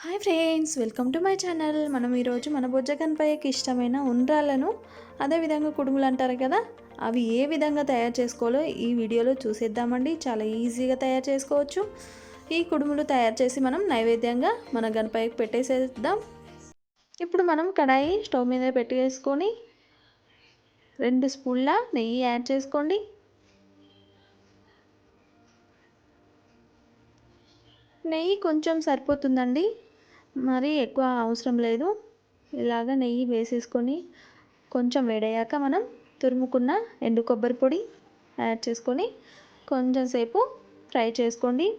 Hi friends, welcome to my channel. మనం ఈరోజు మన బొజ్జ గణపయ్యకి ఇష్టమైన ఉండ్రాళ్ళను, అదేవిధంగా కుడుములు అంటారు కదా, అవి ఏ విధంగా తయారు చేసుకోవాలో ఈ వీడియోలో చూసేద్దామండి. చాలా ఈజీగా తయారు చేసుకోవచ్చు. ఈ కుడుములు తయారు చేసి మనం నైవేద్యంగా మన గణపయ్యకి పెట్టేసేద్దాం. ఇప్పుడు మనం కడాయి స్టవ్ మీద పెట్టేసుకొని 2 స్పూన్ల నెయ్యి యాడ్ చేసుకోండి. నెయ్యి కొంచెం సరిపోతుందండి, మరి ఎక్కువ అవసరం లేదు. ఇలాగ నెయ్యి వేసేసుకొని కొంచెం వేడయ్యాక మనం తురుముకున్న ఎండు కొబ్బరి పొడి యాడ్ చేసుకొని కొంచెం సేపు ఫ్రై చేసుకోండి.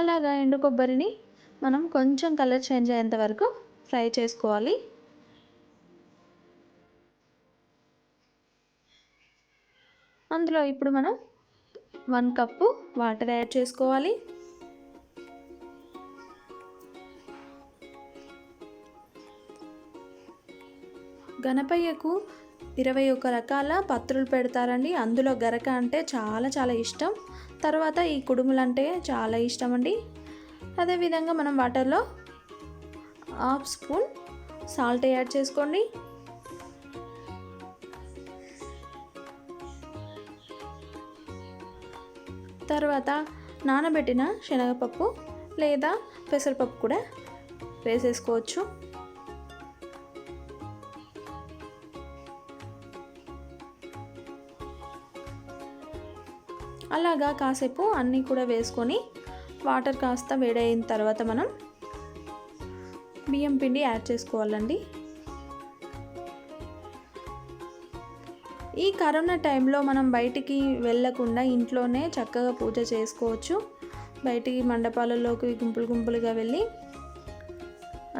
అలాగా ఎండు కొబ్బరిని మనం కొంచెం కలర్ చేంజ్ అయ్యేంత వరకు ఫ్రై చేసుకోవాలి. అందులో ఇప్పుడు మనం 1 కప్పు వాటర్ యాడ్ చేసుకోవాలి. గణపయ్యకు 21 రకాల పత్రులు పెడతారండి. అందులో గరక అంటే చాలా చాలా ఇష్టం. తర్వాత ఈ కుడుములు అంటే చాలా ఇష్టం అండి. అదేవిధంగా మనం వాటర్లో 1/2 స్పూన్ సాల్ట్ యాడ్ చేసుకోండి. తర్వాత నానబెట్టిన శనగపప్పు లేదా పెసరపప్పు కూడా వేసేసుకోవచ్చు. అలాగా కాసేపు అన్నీ కూడా వేసుకొని వాటర్ కాస్త వేడైన తర్వాత మనం బియ్యం పిండి యాడ్ చేసుకోవాలండి. ఈ కరోనా టైంలో మనం బయటికి వెళ్ళకుండా ఇంట్లోనే చక్కగా పూజ చేసుకోవచ్చు. బయటికి మండపాలలోకి గుంపులు గుంపులుగా వెళ్ళి,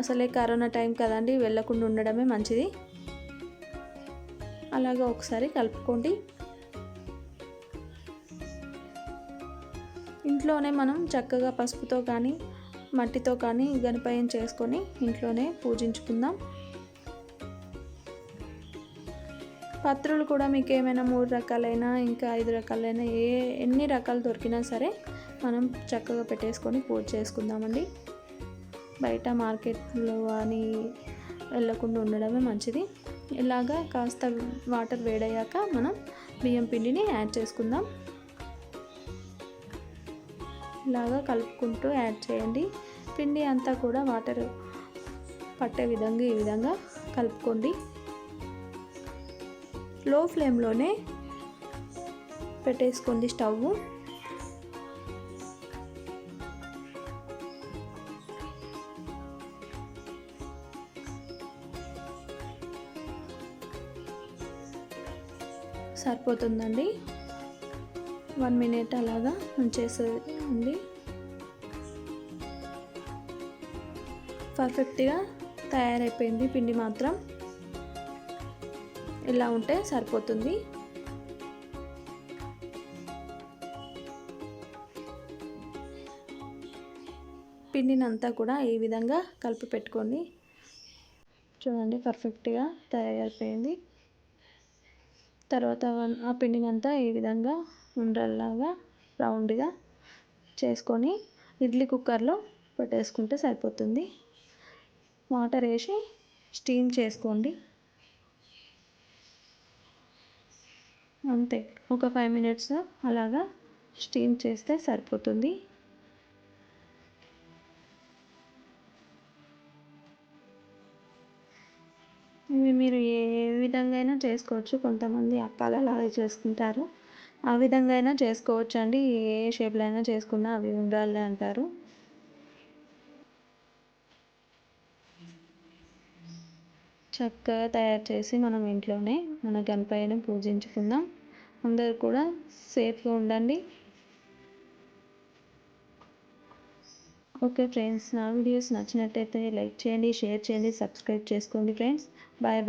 అసలే కరోనా టైం కదండి, వెళ్ళకుండా ఉండడమే మంచిది. అలాగా ఒకసారి కలుపుకోండి. ఇంట్లోనే మనం చక్కగా పసుపుతో కానీ మట్టితో కానీ గణపయ్యను చేసుకొని ఇంట్లోనే పూజించుకుందాం. పత్రులు కూడా మీకు ఏమైనా 3 రకాలైనా ఇంకా 5 రకాలైనా ఎన్ని రకాలు దొరికినా సరే మనం చక్కగా పెట్టేసుకొని పూజ చేసుకుందామండి. బయట మార్కెట్లో అని వెళ్ళకుండా ఉండడమే మంచిది. ఇలాగా కాస్త వాటర్ వేడయ్యాక మనం బియ్యం పిండిని యాడ్ చేసుకుందాం. ఇలాగా కలుపుకుంటూ యాడ్ చేయండి. పిండి అంతా కూడా వాటర్ పట్టే విధంగా ఈ విధంగా కలుపుకోండి. లో ఫ్లేమ్లోనే పెట్టేసుకోండి స్టవ్. సరిపోతుందండి. 1 మినిట్ అలాగా ఉంచేసేయండి. పర్ఫెక్ట్గా తయారైపోయింది పిండి మాత్రం. ఇలా ఉంటే సరిపోతుంది. పిండిని అంతా కూడా ఈ విధంగా కలిపి పెట్టుకోండి. చూడండి, పర్ఫెక్ట్గా తయారైపోయింది. తర్వాత ఆ పిండిని అంతా ఈ విధంగా ఉండల్లాగా రౌండ్గా చేసుకొని ఇడ్లీ కుక్కర్లో పెట్టేసుకుంటే సరిపోతుంది. వాటర్ వేసి స్టీమ్ చేసుకోండి. అంతే, ఒక 5 మినిట్స్ అలాగా స్టీమ్ చేస్తే సరిపోతుంది. ఇవి మీరు ఏ విధంగా అయినా చేసుకోవచ్చు. కొంతమంది అప్పాలు అలాగే చేసుకుంటారు. ఆ విధంగా అయినా చేసుకోవచ్చు అండి. ఏ షేప్లో అయినా చేసుకున్నా అవి ఉండాలి అంటారు. చక్కగా తయారు చేసి మనం ఇంట్లోనే మన గణపయ్యను పూజించుకుందాం. అందరూ కూడా సేఫ్గా ఉండండి. ఓకే ఫ్రెండ్స్, నా వీడియోస్ నచ్చినట్టయితే లైక్ చేయండి, షేర్ చేయండి, సబ్స్క్రైబ్ చేసుకోండి ఫ్రెండ్స్. Bye bye.